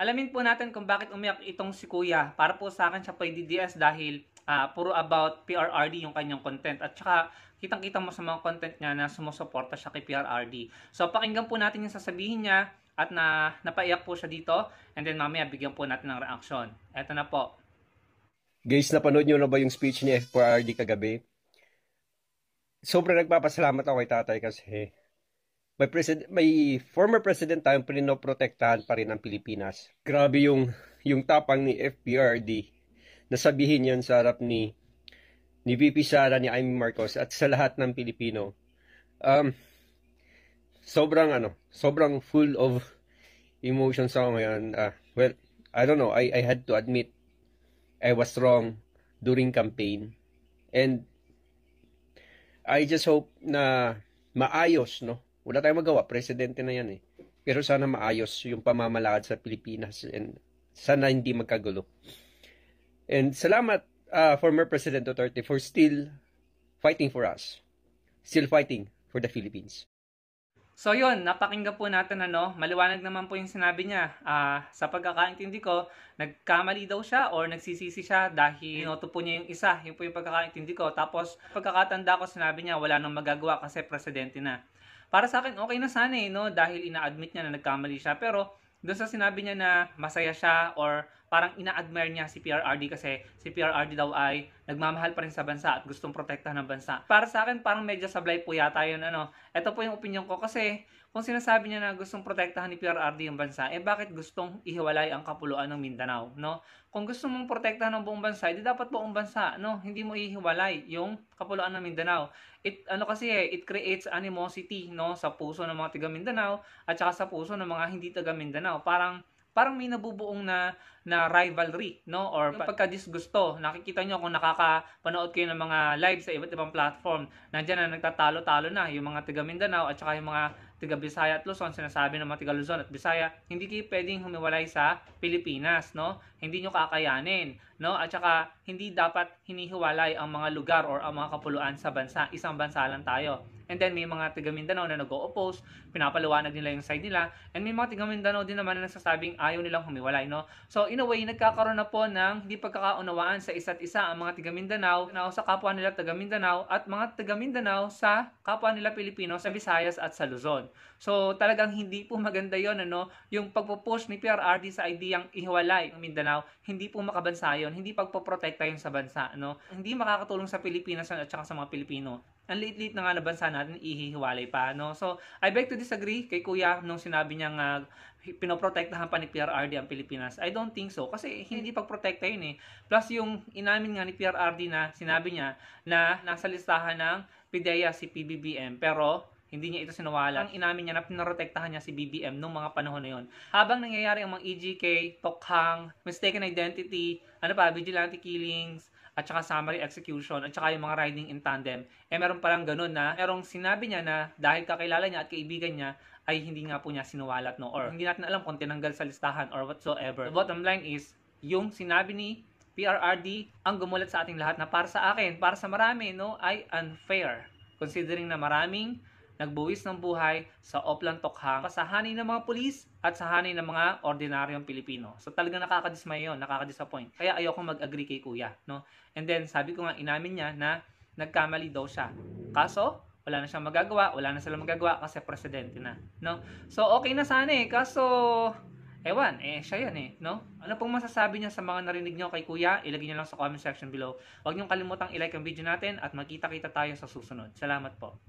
Alamin po natin kung bakit umiyak itong si Kuya. Para po sa akin siya po ay DDS dahil puro about PRRD yung kanyang content. At saka kitang-kita mo sa mga content niya na sumusuporta siya kay PRRD. So pakinggan po natin yung sasabihin niya at napaiyak po siya dito. And then mamaya bigyan po natin ng reaction. Eto na po. Guys, napanood nyo na ba yung speech ni FPRD kagabi? Sobrang nagpapasalamat ako kay tatay kasi may former president tayong pinoprotektahan pa rin ang Pilipinas. Grabe yung tapang ni FPRD na sabihin yan sa harap ni VP Sara, ni Amy Marcos at sa lahat ng Pilipino. Sobrang full of emotions ako ngayon. Well, I don't know, I had to admit I was wrong during campaign. And I just hope na maayos, no? Wala tayong magawa, presidente na yan eh. Pero sana maayos yung pamamalakad sa Pilipinas and sana hindi magkagulo. And salamat, former President Duterte, for still fighting for us. Still fighting for the Philippines. So yun, napakinggan po natin maliwanag naman po yung sinabi niya. Sa pagkakaintindi ko, nagkamali daw siya or nagsisisi siya dahil inoto po niya yung isa. Yun po yung pagkakaintindi ko. Tapos pagkakatanda ko, sinabi niya wala nang magagawa kasi presidente na. Para sa akin, okay na sana no? Dahil ina-admit niya na nagkamali siya. Pero doon sa sinabi niya na masaya siya or parang ina-admire niya si PRRD kasi si PRRD daw ay nagmamahal pa rin sa bansa at gustong protektahan ng bansa. Para sa akin, parang medyo sablay po yata yun. Ito po yung opinion ko kasi kung sinasabi niya na gustong protektahan ni PRRD yung bansa, bakit gustong ihiwalay ang kapuluan ng Mindanao, no? Kung gusto mong protektahan ng buong bansa, dapat buong bansa, no? Hindi mo ihiwalay yung kapuluan ng Mindanao. It creates animosity, no, sa puso ng mga taga Mindanao at saka sa puso ng mga hindi taga Mindanao. Parang may nabubuong na rivalry, no? Or pagka-disgusto. Nakikita nyo kung nakakapanood kayo ng mga live sa iba't ibang platform. Nandiyan na nagtatalo-talo na yung mga taga Mindanao at saka yung mga taga Bisaya at Luzon. Sinasabi ng mga taga Luzon at Bisaya, hindi kayo pwedeng humiwalay sa Pilipinas, no? Hindi nyo kakayanin, no? At saka hindi dapat hinihiwalay ang mga lugar or ang mga kapuluan sa bansa. Isang bansa lang tayo. And then may mga taga Mindanao na nag-o-oppose, pinapaliwanag nila yung side nila. And may mga taga Mindanao din naman na nagsasabing ayaw nilang humiwalay, no? So in a way, nagkakaroon na po ng hindi pagkakaunawaan sa isa't isa ang mga taga Mindanao sa kapwa nila taga Mindanao at mga taga Mindanao sa kapwa nila Pilipino sa Visayas at sa Luzon. So talagang hindi po maganda yon, yung pagpo-push ni PRRD sa ideyang ihiwalay ang Mindanao, hindi po makabansa yun, hindi pagpoprotekta yun sa bansa, no? Hindi makakatulong sa Pilipinas at saka sa mga Pilipino. Ang liit-liit na nga na bansa natin, ihihiwalay pa, no? So, I beg to disagree kay Kuya nung sinabi niyang pinoprotektahan pa ni PRRD ang Pilipinas. I don't think so. Kasi hindi pagprotekta yun eh. Plus yung inamin nga ni PRRD na sinabi niya na nasa listahan ng PIDEA si PBBM. Pero hindi niya ito sinawalan. Ang inamin niya na pinoprotektahan niya si BBM nung mga panahon na yun. Habang nangyayari ang mga EGK, Tokhang, mistaken identity, vigilante killings, at saka summary execution, at saka yung mga riding in tandem, meron palang ganun na, merong sinabi niya na dahil kakilala niya at kaibigan niya, ay hindi nga po niya sinuwalat, no? Or hindi natin alam kung tinanggal sa listahan or whatsoever. The bottom line is, yung sinabi ni PRRD, ang gumulat sa ating lahat na para sa akin, para sa marami, no, ay unfair. Considering na maraming nagbuwis ng buhay sa Oplan Tokhang, sa hanay ng mga pulis at sa hanay ng mga ordinaryong Pilipino. So talagang nakakadismay yun, nakakadisappoint. Kaya ayoko mag-agree kay Kuya, no? And then sabi ko nga, inamin niya na nagkamali daw siya. Kaso, wala na siyang magagawa, wala na silang magagawa kasi presidente na, no? So okay na sana eh, kaso ewan, siya yan no? Ano pong masasabi niya sa mga narinig niyo kay Kuya? Ilagay niyo lang sa comment section below. Huwag niyong kalimutang i-like ang video natin at magkita-kita tayo sa susunod. Salamat po.